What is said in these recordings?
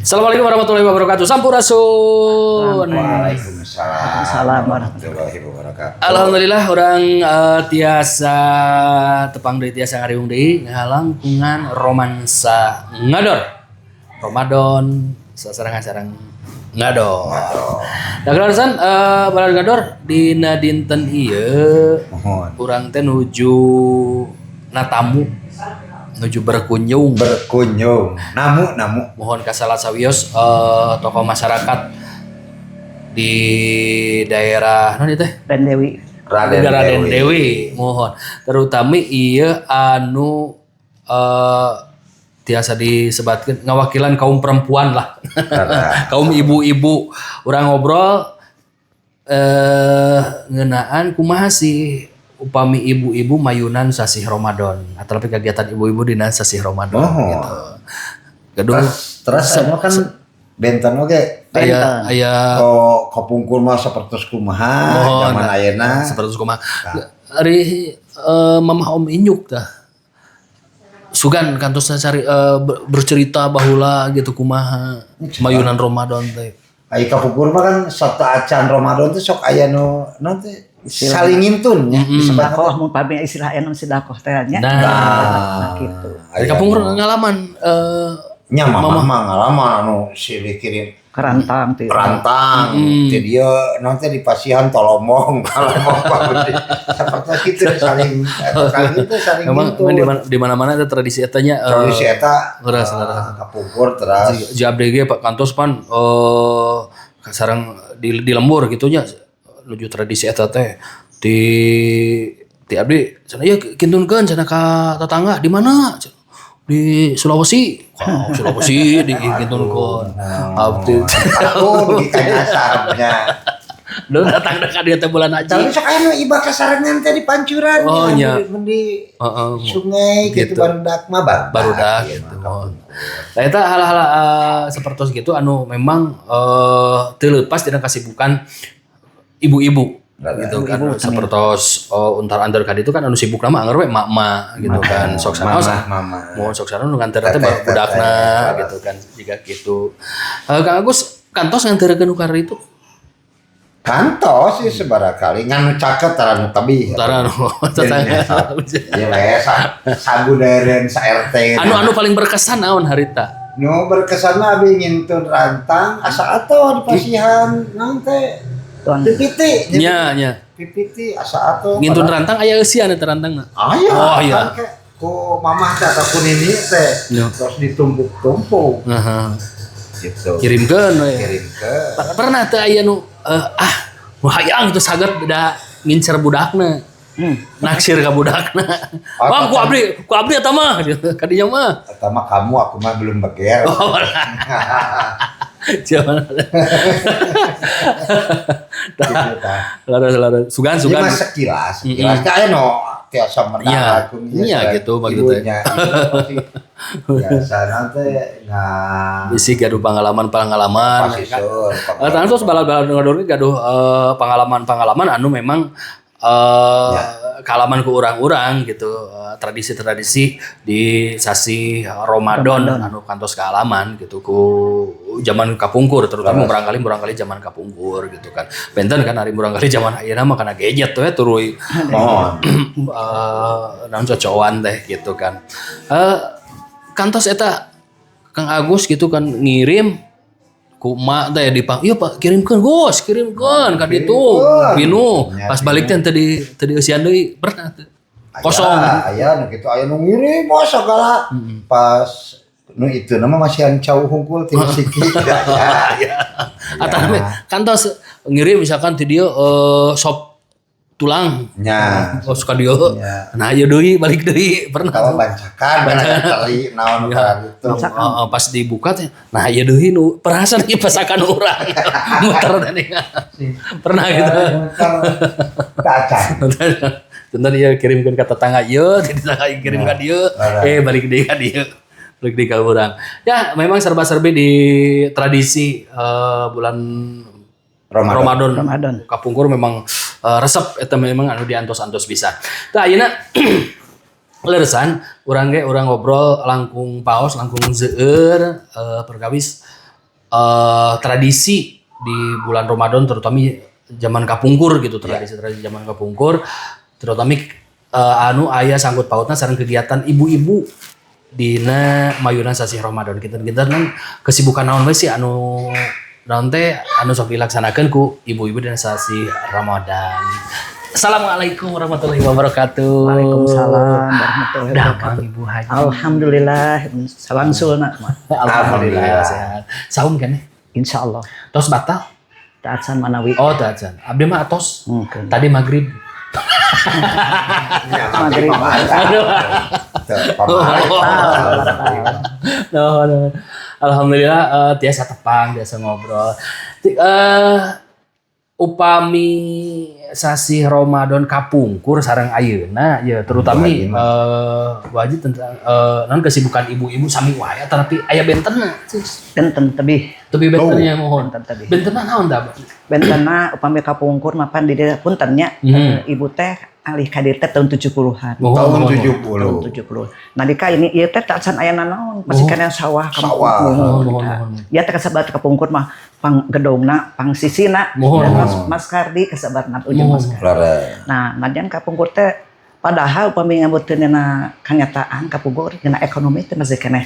Assalamualaikum warahmatullahi wabarakatuh. Sampurasun. Waalaikumsalam warahmatullahi wabarakatuh. Alhamdulillah orang tiasa tepang deui tiasa ngariung deui ngalangkungan romansa ngador. Ramadan sasarang-sarang ngador. Da kalasan balad ngador dina dinten ieu urang teh nuju natamu nuju berkunjung namu mohon kasalah sawios tokoh masyarakat di daerah non teh Raden Dewi mohon terutama ieu anu tiasa disebatkeun ngawakilan kaum perempuan lah kaum ibu-ibu urang ngobrol ngeunaan kumaha sih upami ibu-ibu mayunan sasih Ramadan atau lebih kegiatan ibu-ibu dina sasih Ramadan gitu. Gedung terus anu kan benten oge aya kapungkur mah sapertos kumaha zaman ayeuna sapertos kumaha ari mamah Om Inyuk tah sugan kantosna cari bercerita baheula gitu kumaha mayunan Ramadan teh ai kapungkur mah kan sata acan Ramadan teh sok aya nu nanti saling ngintun nya sedakoh mun pami istilah enom sedakoh teh nya gitu ari kapungkur ngalaman nya mama ngalaman anu silih kirim kerantang teh dia nanti di pasihan tolomong seperti itu saling di mana-mana ada tradisi etanya tradisi eta geus kapungkur terus JABDG Pak Kantos pan sareng di lembur gitu nya nuju tradisi eta teh di abdi cenah ieu kintunkeun cenah ka tetangga di mana di Sulawesi di kintunkeun abdi aku di Kanyasarnya lu datang dekat dia teh bulan haji tapi sok aya nu iba kasarangan teh di pancuran di sungai gitu barudak mah barudak gitu nah eta hal-hal sapertos gitu anu memang teu leupas dina kasibukan ibu-ibu gitu kan sapertos untar antar kadi itu kan anu sibuk nama anger we mak-mak gitu kan sok sana mohon sok sana nu nganter teh budakna gitu kan jika gitu Kang Agus kantos nganterkeun ukar itu kantos sih sebarakali nganu caket taranu tabih taranu tetangga ieu we sabudeureun sa RT anu paling berkesan naon harita nu berkesan mah abi ngintun rantang asa atuh di pasihan naon teh pipiti nya pipiti asa atuh ngintun rantang aya eusian eta rantangna oh iya ku mamah teh ataupun ini teh terus ditumpuk-tumpuk gitu kirimkeun we pernah teh aya nu hayang itu saged beda ngincer budakna naksir ka budakna bang ku abdi eta mah kadinya mah eta mah kamu aku mah belum beger Jangan. Lara sugan. Ini sekilas kayak no tiasa menang aku iya gitu maksudnya. Biasa nanti bisi gaduh pengalaman. Terus balad ngador gaduh pengalaman anu memang kalaman ku urang-urang gitu tradisi-tradisi di sasi Ramadan anu kantos kealaman gitu ku zaman kapungkur terutama barangkali zaman kapungkur gitu kan benten kan hari barangkali zaman ayeuna mah kana gadget tuh ya turuy naon cocokan teh gitu kan kantos eta Kang Agus gitu kan ngirim mak teh dipang iya Pak kirimkeun ka ditu pinu pas balik teh tadi eusian deui pernah teh kosong aya nu kitu aya nu ngirim segala pas nu itu nama masih ancau hungkul ti siki atau kantos ngirim misalkan ti dieu sop tulang nya suka dia nah ayo deui balik deui pernah kalau bancakan tali naon gitu pas dibuka teh nah ayo deui nu perasaan ieu pasakan urang muter teh pernah gitu kacang tentu dia kirimkeun ka tetangga ieu tetangga kirim ka dieu balik deui ka dieu balik deui ka urang ya memang serba-serbi di tradisi bulan Ramadan. Kapungkur memang resep eta memang anu diantos-antos bisa. Tah ayeuna leresan urang ngobrol langkung paos langkung seueur perkawis tradisi di bulan Ramadan terutama zaman kapungkur gitu, tradisi-tradisi zaman kapungkur terutama aya sangkut pautna sareng kegiatan ibu-ibu dina mayuna sasi Ramadan. Kita kan kesibukan naon we sih anu naon teh anu sok dilaksanakeun ku ibu-ibu dina sasi Ramadan. Assalamualaikum warahmatullahi wabarakatuh. Waalaikumsalam warahmatullahi wabarakatuh. Ibu Haji. Alhamdulillah, salangsulna. Alhamdulillah sehat. Saum kan ya? Insyaallah. Tos batal? Taatan manawi. Oh, taatan. Abdi mah atos. Mungkin. Tadi maghrib. Maghrib. No. Alhamdulillah tiasa tepang, tiasa ngobrol. Upami sasi Ramadan kapungkur sareng ayeuna ya terutama wajib tentang non kesibukan ibu-ibu sami wae tapi aya bentenna. Benten tebih. Tapi bentennya mohon. Benten tebih. Bentenna naon da? Bentena upami kapungkur mapan di dieu puntennya ibu teh alih ka dieu teh tahun 70-an. Tahun 70. Tahun 70. Nah dika ini ieu teh tacan aya naon pasti kana sawah Sawah. kampung. Ya teh kasabat kapungkur mah pang gedongna pang sisina dan Mas Kardi kasabarna ujung Mas Kardi. Nah ngadian kapungkur teh padahal upami ngabutkeun dina kanyataan kapungkur dina ekonomi teh masih keneh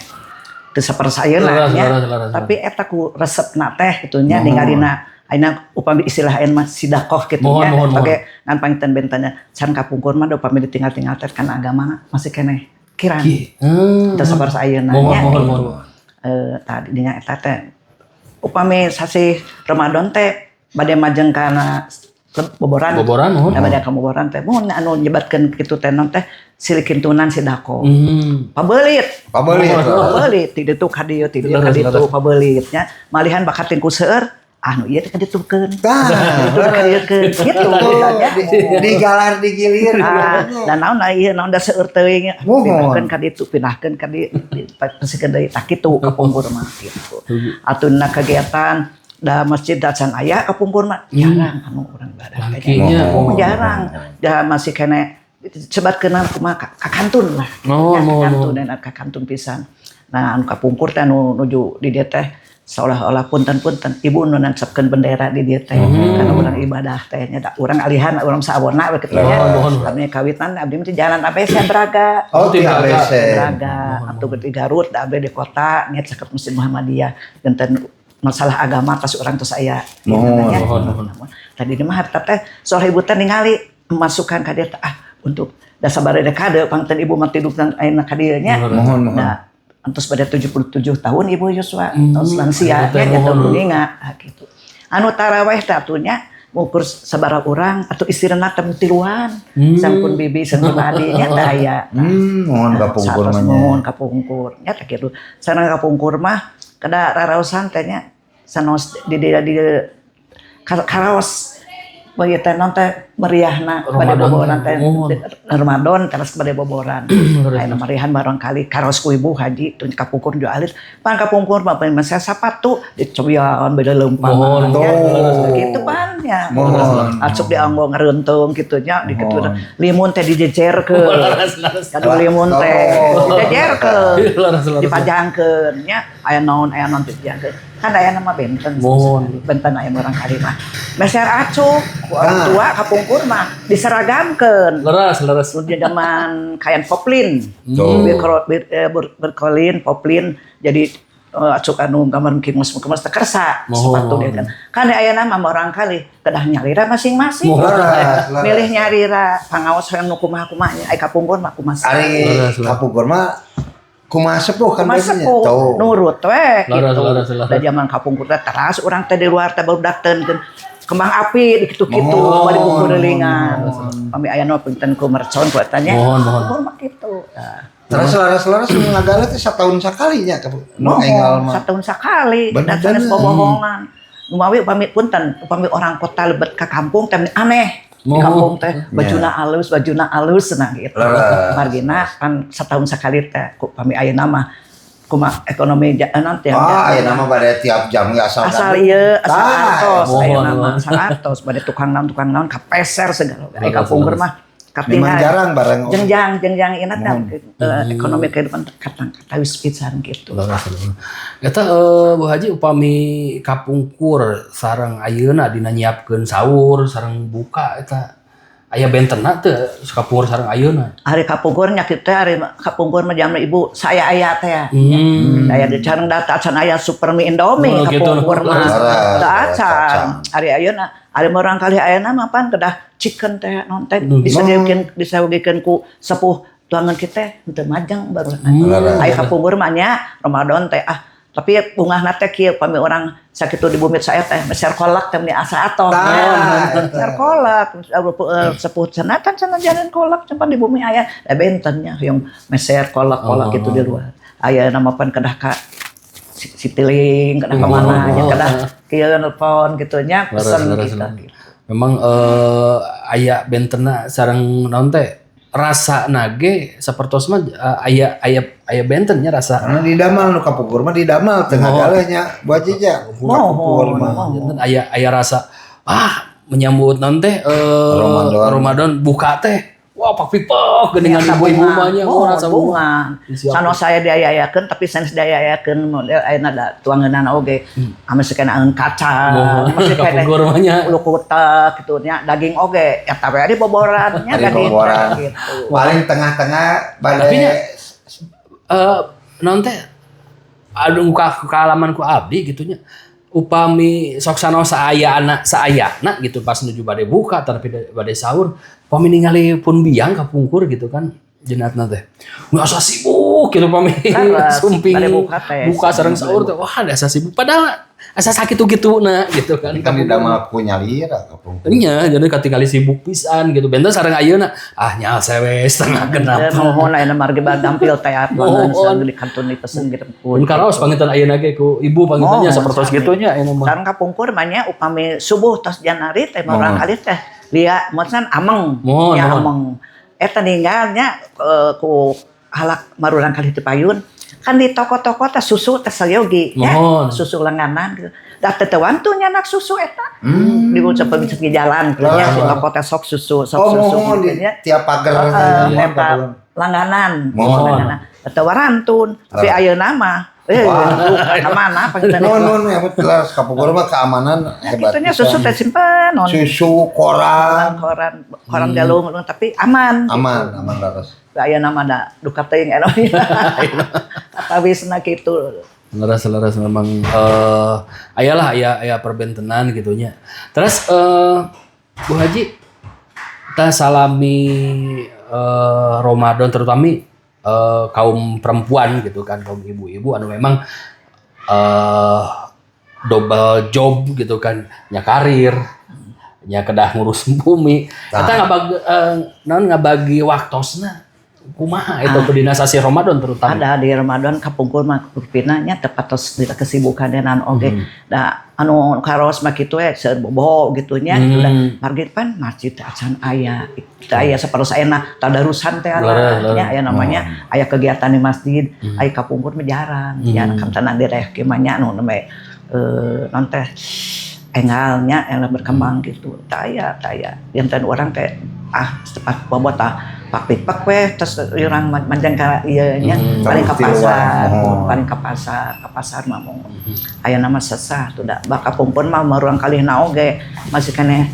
teu sapersayeuna nya tapi eta ku resepna teh kitu nya ninggalina ayeuna upami istilah ayeuna mah sidakoh kitu nya pake ngan pangitan bentanya can kapungkur mah upami ditinggal-tinggal teh kana agama masih keneh kirang teu sapersayeuna nya gitu. Tadi dinya eta teh upami sasi Ramadan teh bade majeng kana boboran bade ka boboran teh mun anu nyebatkeun kitu teh non teh silikin tunan sidako pabelit ti ditu ka dieu ti dieu ka ditu pabelitnya malihan bakatin ku seueur anu ieu teh kaditukeun itu ka dieu keun kitu katanya Digalar digilir. dan naon ieu naon da seueur teuing pinahkeun ka ditu pinahkeun ka dieu pasikeun deui tak kitu kapungkur mah kitu atuna kegiatan da masjid dacan aya kapungkur mah jarang anu urang badah jarang da masih kene sebatkeun kumaha ka kantun lah kantun dan ka kantun pisan nah anu kapungkur teh anu nuju di dieu teh seolah-olah punten-punten ibu nu nansepkeun bendera di dieu teh kana urang ibadah teh nya da urang alihan urang saabona we kitu nya abdi kawitan abdi mah jalan ABC Braga di ABC Braga atuh di Garut da abdi di kota nya caket Masjid Muhammadiyah genten masalah agama pas urang tos aya tadi mah harta teh soal ibu teh ningali masukan ka dieu untuk da sabaraha dekade pangten ibu mah tidur ayeuna ka dieu nya antos pada 77 tahun Ibu Yuswa, tos lansia nya tahun kuninga gitu. Anu taraweh tatunya ngukur sabaraha urang atuh istirna teh tiluan. Sampun bibi sampun adi nya teh aya. Mohon kapungkur mah. Mohon kapungkur nya teh kitu. Sareng kapungkur mah kada raraosan teh nya sanos di karaos bagi teh non teh meriahna pada boboran teh Ramadan terus pada boboran aya meriahan barangkali karos ku ibu haji tun kapungkur jo alit pan kapungkur mah pan saya sapatu dicobian beda lempang gitu pan nya asup dianggo ngereuntung kitu nya di kitu limun teh dijejerkeun kadu limun teh dijejerkeun dipajangkeun nya aya naon dijangkeun kan aya nama benten benten aya barangkali mah meser acuk orang tua kapungkur mah diseragamkeun leres di zaman kain poplin berkolin poplin jadi acuk anu gambar kemas teu kersa sepatu dia kan aya nama barangkali kedah nyarira masing-masing milih nyarira pangaos hoyong nu kumaha-kumaha aya kapungkur mah kumaha ari kapungkur mah kumaha sepuh kan biasanya nurut we gitu da zaman kapungkur teh teras urang teh di luar teh barudak teukeun kembang api dikitu-kitu bari kukurelingan pami aya nu pinten ku mercon ku eta nya kapungkur mah kitu terus laras-laras ngagala teh satahun sakali nya nu enggal mah satahun sakali da sanes bobohongan umawi upami punten upami orang kota lebet ka kampung teh aneh di kampung teh bajuna alus nah gitu margina kan setahun sekali teh ku pami ayeuna mah kumaha ekonomi nanti ayeuna mah bade tiap jam ge asal ieu asal artos ayeuna mah asal artos bade tukang naon kapeser segala di kampung mah Memang jarang bareng. Jenjang ingat kan ekonomi kehidupan katawis pisan gitu. Eta Bu Haji upami kapungkur sareng ayeuna dina nyiapkeun sahur sareng buka eta aya bentenna teu kapungkur sareng ayeuna. Hari kapungkur nya kitu hari kapungkur mah jam ibu saya aya teh. Aya di careng data acan aya super mie Indomie kapungkur mah. Da acan hari ayeuna ari orang kali ayeuna mah pan kedah chicken teh non teh disawegikeun ku sepuh tuangan kita teu majang baru. Aya kapungkur mah nya Ramadan teh tapi bungahna teh kieu pami orang sakitu di bumi saya teh meser kolak teh asa atos. Meser kolak sepuh cenatan jalan kolak cenah di bumi aya bentennya yang meser kolak-kolak itu di luar. Aya nama pan kedah ka Citiling kedah ka mana nya kedah kieu nelpon kitu nya pesen gitu. Memang aya bentenna sareng naon teh rasa nage sapertos mah aya bentennya rasa. Karena di damal nu kapungkur mah di damal tengah galehnya Bu Haji nya. Kapungkur mah aya rasa menyambut naon teh Ramadan buka teh. Wah, pakpipok geuningan ibu-ibu mah nya rasa bunga. Sano saya diayayakeun tapi sanes diayayakeun model ayeuna da tuangeunana oge. Ame sakena angeun kacang, masih kene ulu kutek kitu nya daging oge eta we di boboran nya daging gitu. Paling tengah-tengah bade naon teh adu kaalaman ku abdi gitu nya. Upami sok sanos saayana gitu pas nuju bade buka tapi bade sahur pami ningali pun biang kapungkur gitu kan jenatna teh asa sibuk gitu pami sumping buka sareng sahur teh wah asa sibuk padahal asa sakitu-kituna gitu kan di damal punya lira kapungkur nya jadi katingali sibuk pisan gitu benten sareng ayeuna nyaal sewe setengah genap mohon ayeuna margi dampil teh sareng di kantor dipesen gitu pun karaos pangitan ayeuna ge ku ibu pangitannya sapertos gitunya ayeuna mah sareng kapungkur mah nya upami subuh tos janari teh urang kali teh lia mocan ameng nya ameng eta ninggalnya ku halak marurang kali teu payun kan di toko-toko teh susu teh sayogi ya susu lenganan gitu da teu wantu nya anak susu eta di ucap di jalan nya si toko teh sok susu nya tiap pager eta langganan teu warantun tapi ayeuna mah mana non ya betul kapungkur mah keamanan hebat itunya susu teh simpen susu koran galung tapi aman laras aya nama da duka teuing eronya atawisna kitu laras memang aya perbentenan gitunya terus Bu Haji kita salami Ramadan terutama kaum perempuan gitu kan kaum ibu-ibu anu memang double job gitu kan nya karir nya kedah ngurus bumi eta ngabagi waktosna kumaha itu koordinasi Ramadan terutama ada di Ramadan kapungkur mah kurpina nya tepatos di kesibukanan oge da anu karos mah kitu seueur bobo gitu nya margi pan masjid acan aya sapertos ayeuna tadarusan teh nya aya namanya aya kegiatan di masjid aya kapungkur mah jarang kamtana direh ki mah nya anu neme non teh engalnya berkembang gitu taya enten orang teh cepat bobot pak we terus urang manjang ka ieu nya paling ka pasar mah mung aya nama sesah tuh da baka pumpun mah urang kalihna oge masih kene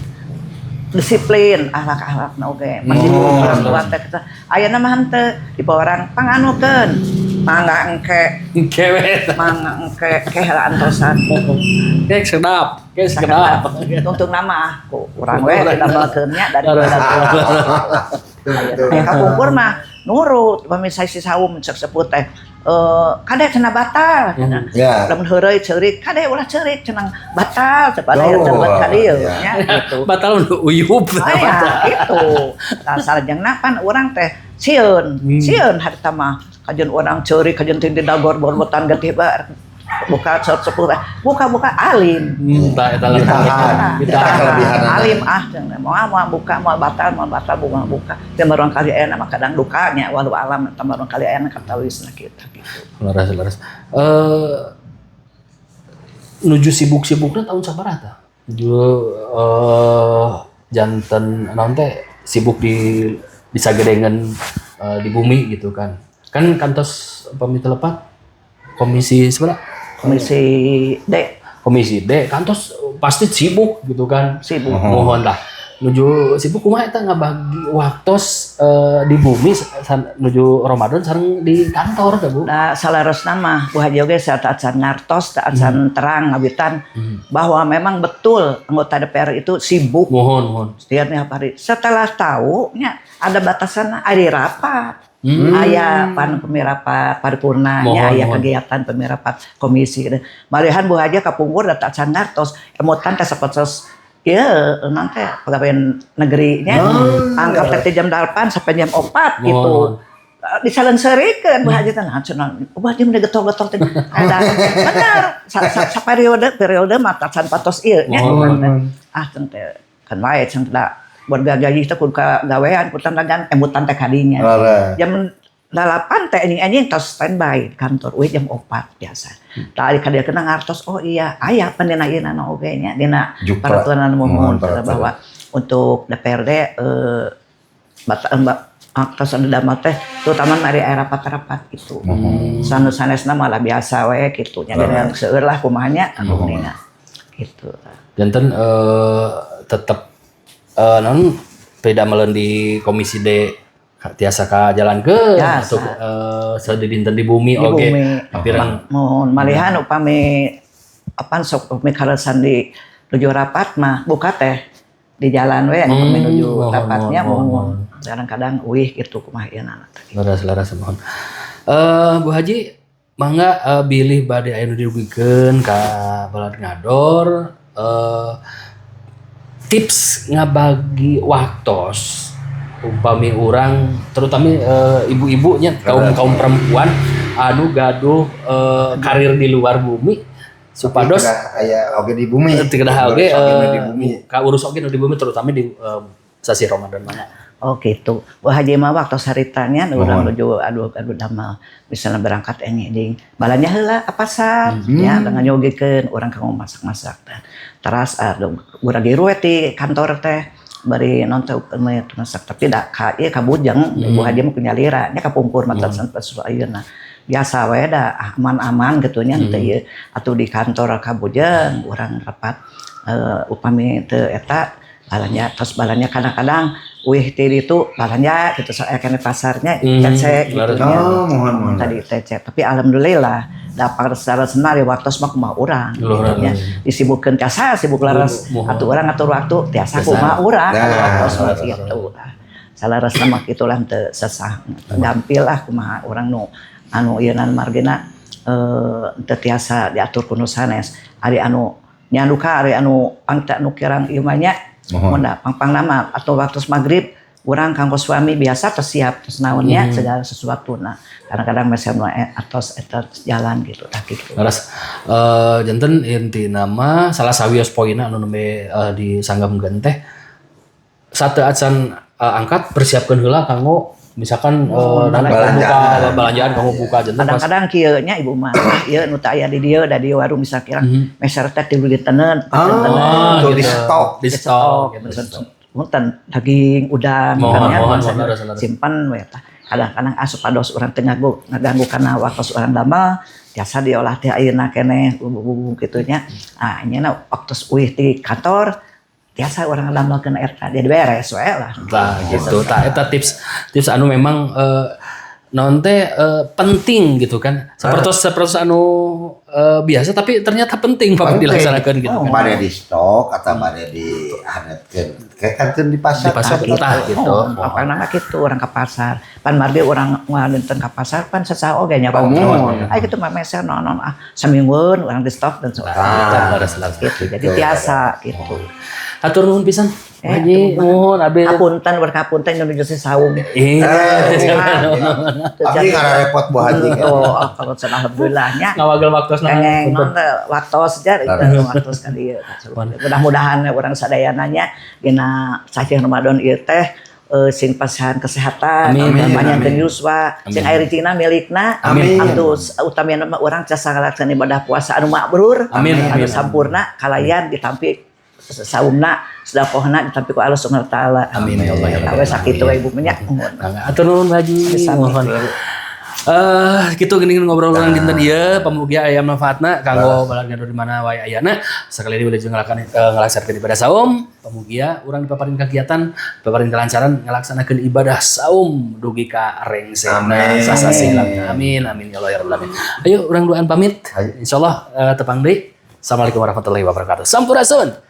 disiplin akhlak-akhlakna oge masih urang tua teh aya nama henteu di orang panganukeun mangga engke heula antosan kek sedap untuk nama aku urang we didamelkeun nya daripada kapungkur mah nurut pami si saum cek seput teh kade cenah batal lamun heureuy ceurik kade ulah ceurik cenah batal cepat aya cepet ka dieu nya gitu batal uyup gitu sarjengna pan urang teh sieun harta mah kajeun urang ceurik kajeun teu dagor borbotan getih bar buka sepuluh buka alim eta kelebihan alim mau batal buka teh marang kali aya mah kadang dukanya walau alam teh marang kali aya katawisna kita gitu laras nuju sibuk-sibukna tahun sabaraha tah nuju janten naon teh sibuk di Sagedengan di bumi gitu kan. Kan kantos pamit lepat komisi seberapa? Komisi D. Komisi D kantos pasti sibuk gitu kan. Sibuk. Mohon lah. Nuju sibuk kumaha eta ngabagi waktos di bumi nuju Ramadan sareng di kantor teh Bu. Nah, salaresna mah Bu Haji oge saat acan ngartos, acan terang ngawitan bahwa memang betul anggota DPR itu sibuk. Mohon. Setiap hari. Setelah tahu nya ada batasan hari rapat. Aya pemirapat paripurnanya, aya kegiatan pemirapat komisi. Malihan Bu Haji kapungkur data acan ngartos, emotan teh sapertos iya, nanti pegawai negerinya angkat dari jam 8 sampai jam 4 gitu. Disalenserikeun Bu Haji teh naon Bu Haji mah getol-getol teh. Ada benar sa periode mata can patos ieu nya. Teu teh kan wae can da warga gaji teh kudu kagawean kudu dagang emutan teh kadinya. Jam 8 teh anjing tos standby di kantor we jam 4 biasa. Tah ka dia kena ngartos oh iya aya pandina ieu na oge nya dina peraturan umum bahwa untuk DPRD aktos damel teh terutama mari aya rapat-rapat gitu. Sanesna malah biasa we kitu nya dengan seueur lah kumahanya anu geuninga gitu. Janten tetep naon beda meuleun di komisi D tiasa ka jalan ke atau sadedinten di bumi oge pirang mohon malihan upami apan sok upami karesan di nuju rapat mah buka teh di jalan we anu menuju rapatnya mohon kadang-kadang uih gitu kumaha ieu na laras mohon Bu Haji mangga bilih bade aya nu dirugikeun ka balad ngador tips ngabagi waktos umpami orang terutama ibu-ibunya kaum perempuan anu gaduh karir di luar bumi supados aya oge di bumi tinggal oge ka urus oge di bumi terutama di sasi Ramadan mana. Oh gitu. Bu Haji mah waktu saritanya urang nuju adu damel misalnya berangkat engeding balanya heula ka pasar nya dengan nyogikeun urang kanggo masak-masak teh. Teras urang di ruwe ti kantor teh bari nonton masak tapi da ka ieu kabujeng Bu Haji mah kunyalira nya kapungkur mata santos ayeuna biasa we da aman-aman gitu nya teh ieu atuh di kantor kabujeng urang rapat upami teu eta balanya tos balanya kadang-kadang uih ti ditu balanya gitu aya kana pasarnya cek gitu mohon tadi cek tapi alhamdulillah dapat secara senari waktu mah kumaha urang ya disibukkeun tiasa sibuk laras atuh urang atur waktu tiasa kumaha urang waktu mah kitu salaras mah kitulah teu sesah gampil lah kumaha urang nu anu ieu nan margina teu tiasa diatur ku nu sanes ari anu nyanduka ari anu pangta nu kirang ieu mah nya mun pang nama atau waktu maghrib urang kanggo suami biasa tersiap terus naonnya segala sesuatuna kadang-kadang masih atos eta jalan gitu tah kitu. Laras janten inti nama salah sawios poinna anu nembe disanggamkeun teh sateu acan angkat persiapkeun heula kanggo misalkan belanjaan kanggo buka janten kadang-kadang kieu nya ibu mah ieu nu teu aya di dieu da di warung misalkan meser teh tilu diteuneun di stok gitu. Munten daging udang simpan we tah kadang-kadang supados urang teu ngaganggu kana waktu urang damel biasa diolah teh ayeuna keneh bumbu-bumbu kitu nya nyeuna waktu uih di kantor biasa urang damelkeun eta jadi beres we lah tah gitu tah eta tips anu memang non teh penting gitu kan seperti anu biasa tapi ternyata penting Pak dilaksanakan gitu kan bade di stok atau bade di hanetkeun kayak kantin di pasar kita gitu apa nama gitu orang ke pasar pan mardi orang ngalintun ke pasar pan sesah oge nya ai kitu mah meser nonon samingweun urang di stok dan gitu jadi biasa gitu atur nuhun pisan Haji nuhun abdi hapunten berkapunten nu geus saung abdi ngarepot Bu Haji kalau alhamdulillah nya ngawagel waktosna waktos jar waktos ka dieu mudah-mudahan urang sadayana nya dina saking Ramadan ieu teh sing pasahan kesehatan panjangkeun yuswa sing aya rezekina milikna atus utamiana urang casa ngalaksanakeun ibadah puasa anu mabrur anu sampurna kalayan ditampi saumna sedekahna tapi ku Allah Subhanahu wa taala. Amin ya Allah ya Awe sakitu we ibu nya. Atur nuhun Haji. Mohon. Gitu geuning ngobrol urang dinten ieu pamugia aya manfaatna kanggo balarga di mana wae ayana sakali ieu wilujeng ngalaksanakeun ibadah saum pamugia urang dipaparin kegiatan paparin kelancaran ngalaksanakeun ibadah saum dugi ka rengsena sasasilang amin amin ya Allah ya rabbal alamin. Ayo urang duaan pamit insyaallah tepang deui. Assalamualaikum warahmatullahi wabarakatuh. Sampurasun.